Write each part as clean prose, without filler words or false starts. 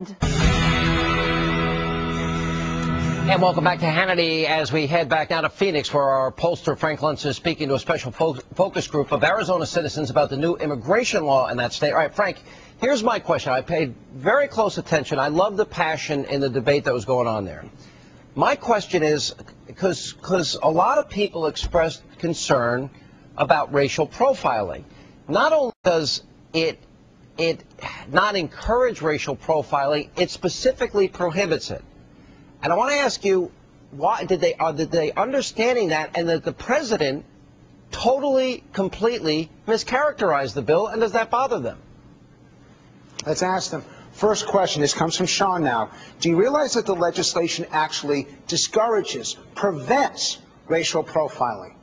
And welcome back to Hannity as we head back now to Phoenix, where our pollster Frank Luntz is speaking to a special focus group of Arizona citizens about the new immigration law in that state. All right, Frank, here's my question. I paid very close attention. I love the passion in the debate that was going on there. My question is, because a lot of people expressed concern about racial profiling. Not only does it not encourage racial profiling, it specifically prohibits it. And I want to ask you, why did they understanding that, and that the president totally, completely mischaracterized the bill, and does that bother them? Let's ask them. First question, this comes from Sean now. Do you realize that the legislation actually discourages, prevents racial profiling?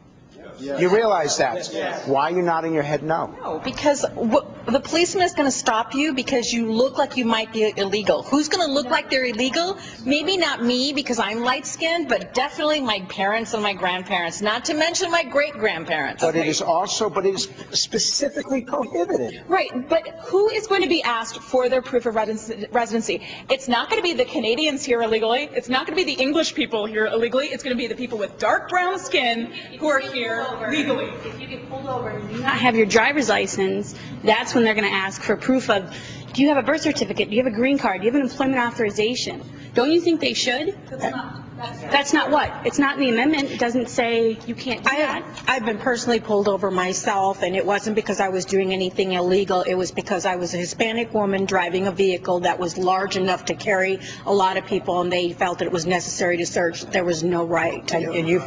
Yes. You realize that? Yes. Why are you nodding your head no? No, because the policeman is going to stop you because you look like you might be illegal. Who's going to look like they're illegal? Maybe not me because I'm light-skinned, but definitely my parents and my grandparents, not to mention my great-grandparents. But it is also, but it is specifically prohibited. Right, but who is going to be asked for their proof of residency? It's not going to be the Canadians here illegally. It's not going to be the English people here illegally. It's going to be the people with dark brown skin who are here legally. If you get pulled over and you do not have your driver's license, that's when they're going to ask for proof of, do you have a birth certificate? Do you have a green card? Do you have an employment authorization? Don't you think they should? That's not what? It's not in the amendment. It doesn't say you can't do that. I've been personally pulled over myself, and it wasn't because I was doing anything illegal. It was because I was a Hispanic woman driving a vehicle that was large enough to carry a lot of people, and they felt that it was necessary to search. There was no right to do. And you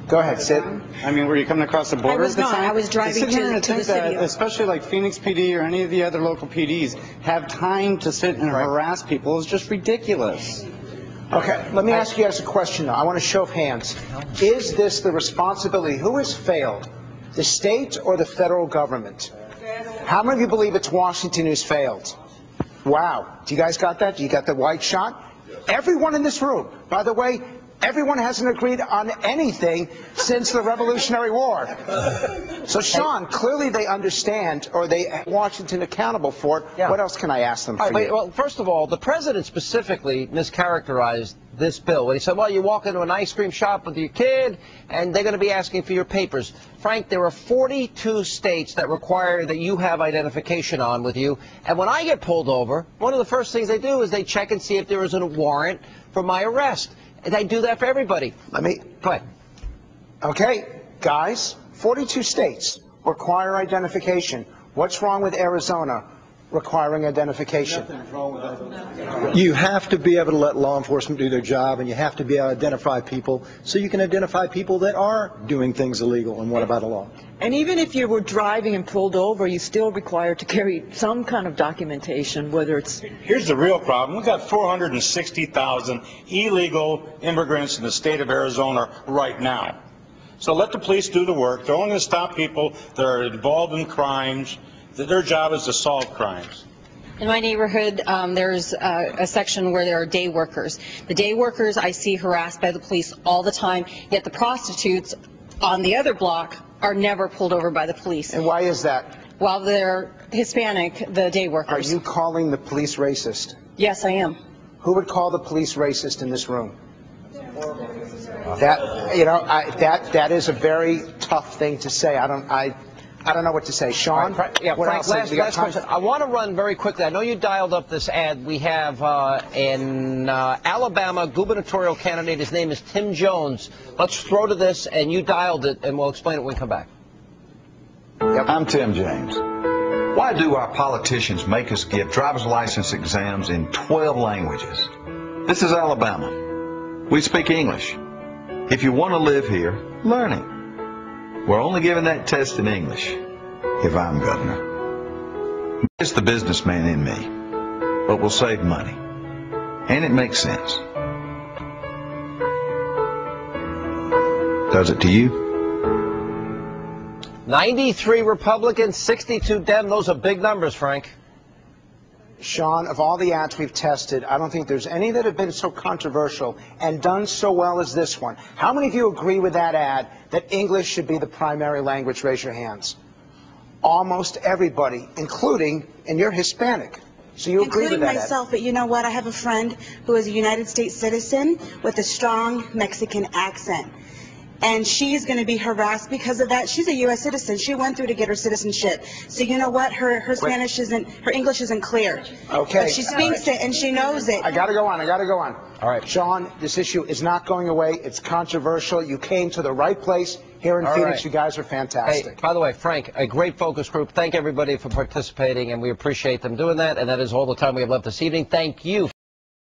go ahead, Sid. I mean, were you coming across the border at the time? I was driving to the city. Especially like Phoenix PD or any of the other local PDs have time to sit and harass people. It's just ridiculous. Okay, let me ask you guys a question now. I want a show of hands. Is this the responsibility? Who has failed? The state or the federal government? How many of you believe it's Washington who's failed? Wow. Do you guys got that? Do you got the white shot? Everyone in this room, by the way, everyone hasn't agreed on anything since the Revolutionary War. So, Sean, clearly they understand, or they have Washington accountable for it. Yeah. What else can I ask them for you? Well, first of all, the president specifically mischaracterized this bill when he said, well, you walk into an ice cream shop with your kid, and they're going to be asking for your papers. Frank, there are 42 states that require that you have identification on with you, and when I get pulled over, one of the first things they do is they check and see if there is a warrant for my arrest. They do that for everybody. Let me go ahead. Okay, guys, 42 states require identification. What's wrong with Arizona requiring identification? Nothing's wrong with that. You have to be able to let law enforcement do their job, and you have to be able to identify people so you can identify people that are doing things illegal. And what about a law? And even if you were driving and pulled over, you're still required to carry some kind of documentation, whether it's... Here's the real problem. We've got 460,000 illegal immigrants in the state of Arizona right now. So let the police do the work. They're only going to stop people that are involved in crimes. Their job is to solve crimes. In my neighborhood, there's a section where there are day workers. The day workers I see harassed by the police all the time, yet the prostitutes on the other block are never pulled over by the police. And why is that? While they're Hispanic, the day workers. Are you calling the police racist? Yes, I am. Who would call the police racist in this room? That, you know, that is a very tough thing to say. I don't know what to say. Sean? Frank, last question. I want to run very quickly. I know you dialed up this ad. We have in Alabama gubernatorial candidate. His name is Tim Jones. Let's throw to this, and you dialed it, and we'll explain it when we come back. Yep. I'm Tim James. Why do our politicians make us give driver's license exams in 12 languages? This is Alabama. We speak English. If you want to live here, learn it. We're only giving that test in English if I'm governor. It's the businessman in me, but we'll save money. And it makes sense. Does it to you? 93 Republicans, 62 Dem. Those are big numbers, Frank. Sean, of all the ads we've tested, I don't think there's any that have been so controversial and done so well as this one. How many of you agree with that ad that English should be the primary language? Raise your hands. Almost everybody, including, and you're Hispanic. So you agree with including that, Ed? myself, but you know what? I have a friend who is a United States citizen with a strong Mexican accent. And she is going to be harassed because of that. She's a U.S. citizen. She went through to get her citizenship. So you know what? Her Spanish isn't, her English isn't clear. Okay. But she speaks it and she knows it. I got to go on. All right. Sean, this issue is not going away. It's controversial. You came to the right place here in Phoenix. Right. You guys are fantastic. Hey, by the way, Frank, a great focus group. Thank everybody for participating, and we appreciate them doing that. And that is all the time we have left this evening. Thank you.